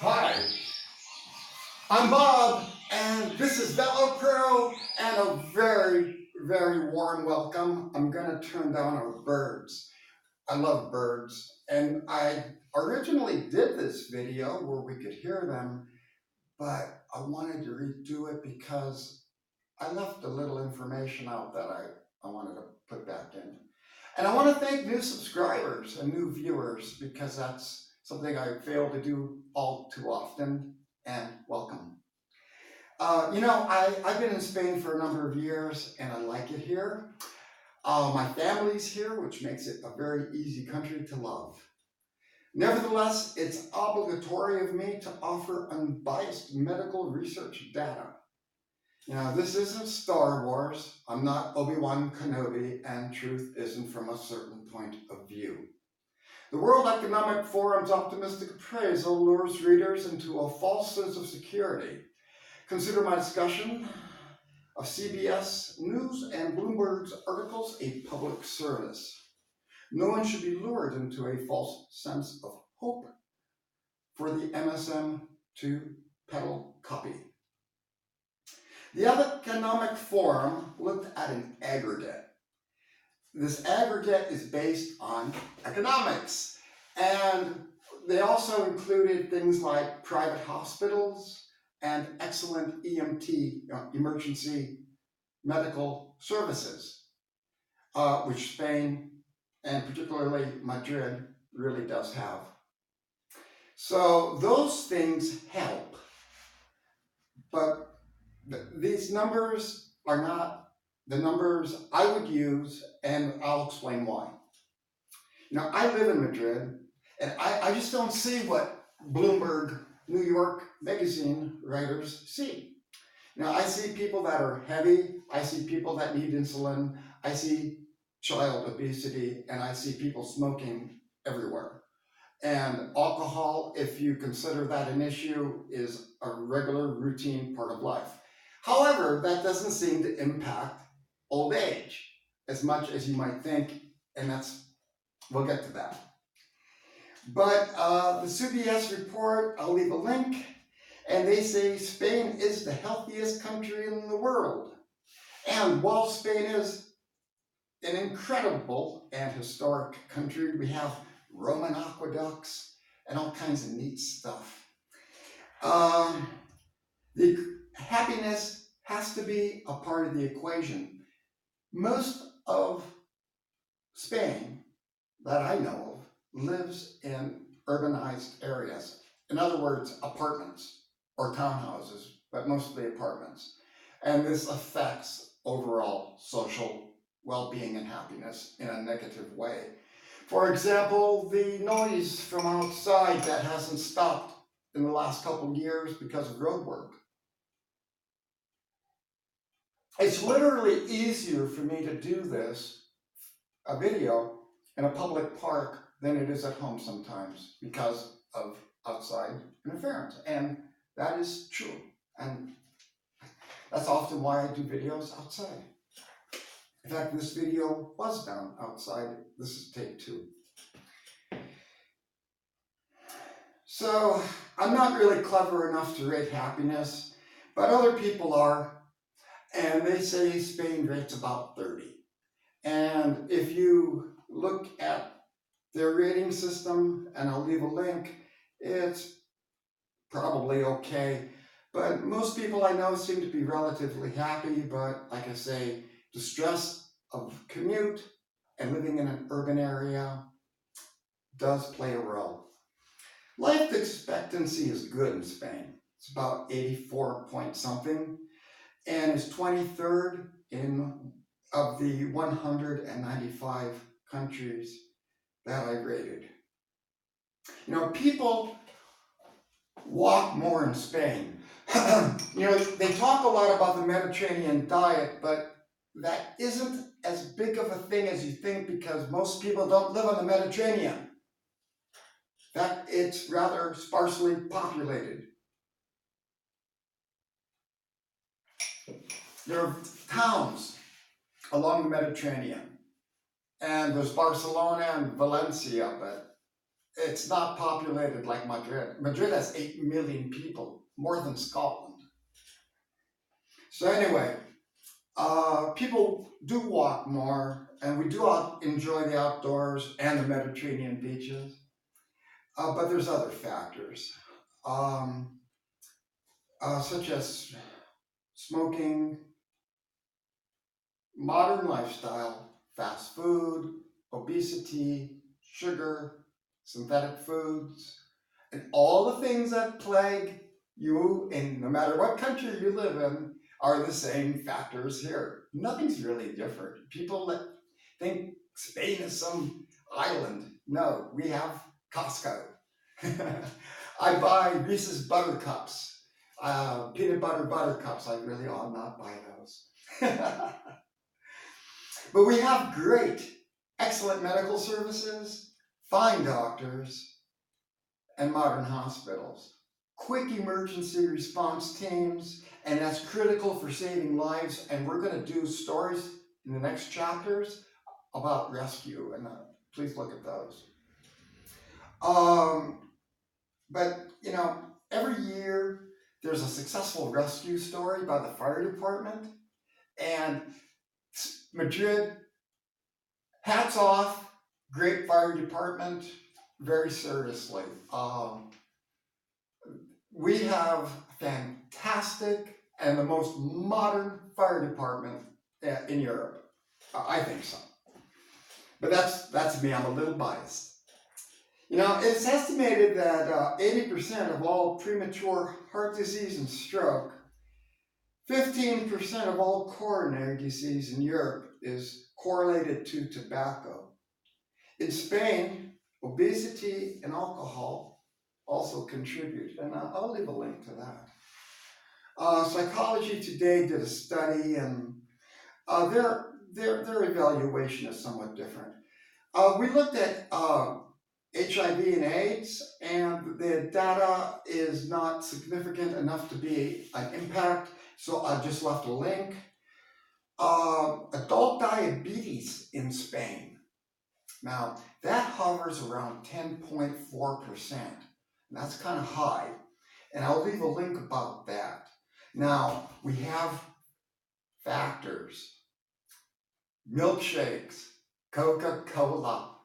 Hi, I'm Bob, and this is VeloPro, and a very, very warm welcome. I'm going to turn down our birds. I love birds, and I originally did this video where we could hear them, but I wanted to redo it because I left a little information out that I wanted to put back in. And I want to thank new subscribers and new viewers because that's something I fail to do all too often, and welcome. I've been in Spain for a number of years and I like it here. My family's here, which makes it a very easy country to love. Nevertheless, it's obligatory of me to offer unbiased medical research data. This isn't Star Wars. I'm not Obi-Wan Kenobi, and truth isn't from a certain point of view. The World Economic Forum's optimistic appraisal lures readers into a false sense of security. Consider my discussion of CBS News and Bloomberg's articles a public service. No one should be lured into a false sense of hope for the MSM to peddle copy. The Economic Forum looked at an aggregate. This aggregate is based on economics, and they also included things like private hospitals and excellent EMT, emergency medical services, which Spain, and particularly Madrid, really does have. So those things help, but these numbers are not the numbers I would use, and I'll explain why. I live in Madrid, and I just don't see what Bloomberg New York magazine writers see. I see people that are heavy, I see people that need insulin, I see child obesity, and I see people smoking everywhere. And alcohol, if you consider that an issue, is a regular routine part of life. However, that doesn't seem to impact old age as much as you might think, and we'll get to that. But the CBS report, I'll leave a link, and they say Spain is the healthiest country in the world. And while Spain is an incredible and historic country, we have Roman aqueducts and all kinds of neat stuff. The happiness has to be a part of the equation. Most of Spain that I know of lives in urbanized areas. In other words, apartments or townhouses, but mostly apartments. And this affects overall social well-being and happiness in a negative way. For example, the noise from outside that hasn't stopped in the last couple of years because of road work. It's literally easier for me to do a video in a public park than it is at home sometimes because of outside interference. And that is true. And that's often why I do videos outside. In fact, this video was done outside. This is take 2. So I'm not really clever enough to rate happiness, but other people are. And they say Spain rates about 30. And if you look at their rating system, and I'll leave a link, it's probably okay. But most people I know seem to be relatively happy, but like I say, the stress of commute and living in an urban area does play a role. Life expectancy is good in Spain. It's about 84 point something, and is 23rd of the 195 countries that I rated. People walk more in Spain. They talk a lot about the Mediterranean diet, but that isn't as big of a thing as you think because most people don't live on the Mediterranean. In fact, it's rather sparsely populated. There are towns along the Mediterranean, and there's Barcelona and Valencia, but it's not populated like Madrid. Madrid has 8 million people, more than Scotland. So anyway, people do walk more, and we do enjoy the outdoors and the Mediterranean beaches. But there's other factors, um, such as smoking, modern lifestyle, fast food, obesity, sugar, synthetic foods, and all the things that plague you in no matter what country you live in are the same factors here. Nothing's really different. People that think Spain is some island. No, we have Costco. I buy Reese's Buttercups, peanut butter cups. I really ought not buy those. But we have great, excellent medical services, fine doctors, and modern hospitals. Quick emergency response teams, and that's critical for saving lives. And we're going to do stories in the next chapters about rescue, and please look at those. But you know, every year there's a successful rescue story by the fire department, and Madrid, hats off, great fire department, very seriously. We have fantastic and the most modern fire department in Europe. I think so. But that's me, I'm a little biased. You know, it's estimated that 80% of all premature heart disease and stroke, 15% of all coronary disease in Europe is correlated to tobacco. In Spain, obesity and alcohol also contribute, and I'll leave a link to that. Psychology Today did a study, and their evaluation is somewhat different. We looked at HIV and AIDS, and the data is not significant enough to be an impact, so I just left a link. Adult diabetes in Spain. Now, that hovers around 10.4%. That's kind of high, and I'll leave a link about that. Now, we have factors, milkshakes, Coca-Cola,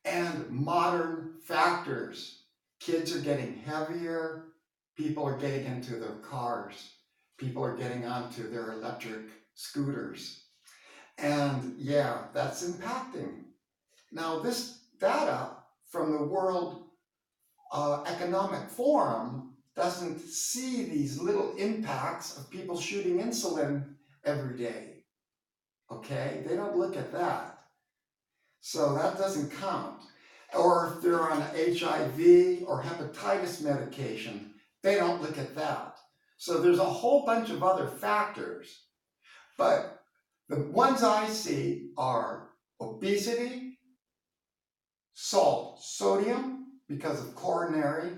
and modern factors. Kids are getting heavier, people are getting into their cars, people are getting onto their electric scooters. And yeah, that's impacting. Now, this data from the World Economic Forum doesn't see these little impacts of people shooting insulin every day. Okay, they don't look at that. So that doesn't count. Or if they're on HIV or hepatitis medication, they don't look at that. So there's a whole bunch of other factors. But the ones I see are obesity, salt, sodium, because of coronary,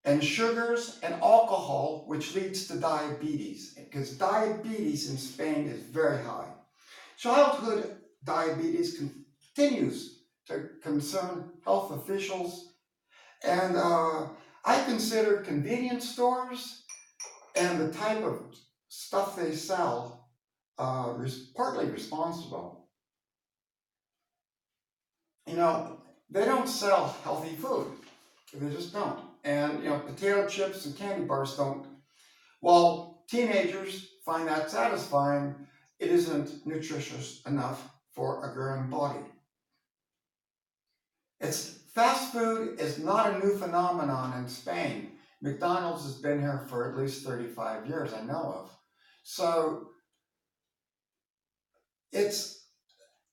and sugars and alcohol, which leads to diabetes, because diabetes in Spain is very high. Childhood diabetes continues to concern health officials, and I consider convenience stores and the type of stuff they sell partly responsible. You know, they don't sell healthy food. They just don't. And, you know, potato chips and candy bars don't. While teenagers find that satisfying, it isn't nutritious enough for a growing body. Fast food is not a new phenomenon in Spain. McDonald's has been here for at least 35 years, I know of. So it's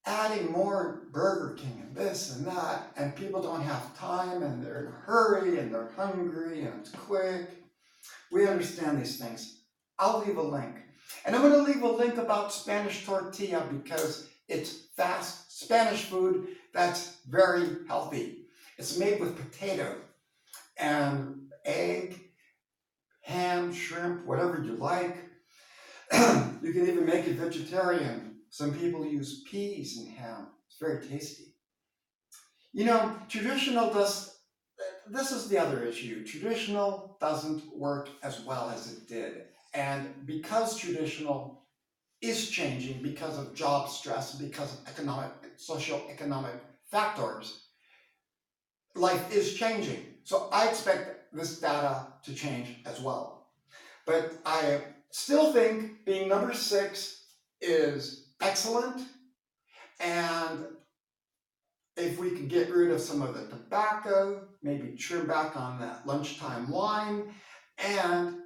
adding more Burger King and this and that, and people don't have time, and they're in a hurry, and they're hungry, and it's quick. We understand these things. I'll leave a link. And I'm going to leave a link about Spanish tortilla because it's fast Spanish food that's very healthy. It's made with potato and egg, ham, shrimp, whatever you like. You can even make it vegetarian. Some people use peas in ham. It's very tasty. Traditional this is the other issue. Traditional doesn't work as well as it did. And because traditional is changing because of job stress, because of socioeconomic factors, life is changing. So I expect this data to change as well. But I still think being number 6 is excellent. And if we could get rid of some of the tobacco, maybe trim back on that lunchtime wine, and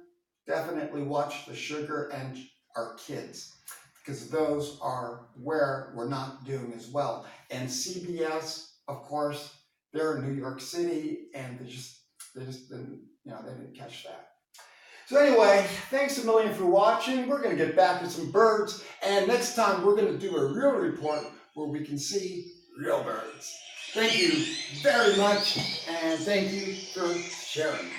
definitely watch the sugar and our kids, because those are where we're not doing as well. And CBS, of course, they're in New York City, and they just didn't, they didn't catch that. So anyway, thanks a million for watching. We're going to get back to some birds, and next time we're going to do a real report where we can see real birds. Thank you very much, and thank you for sharing.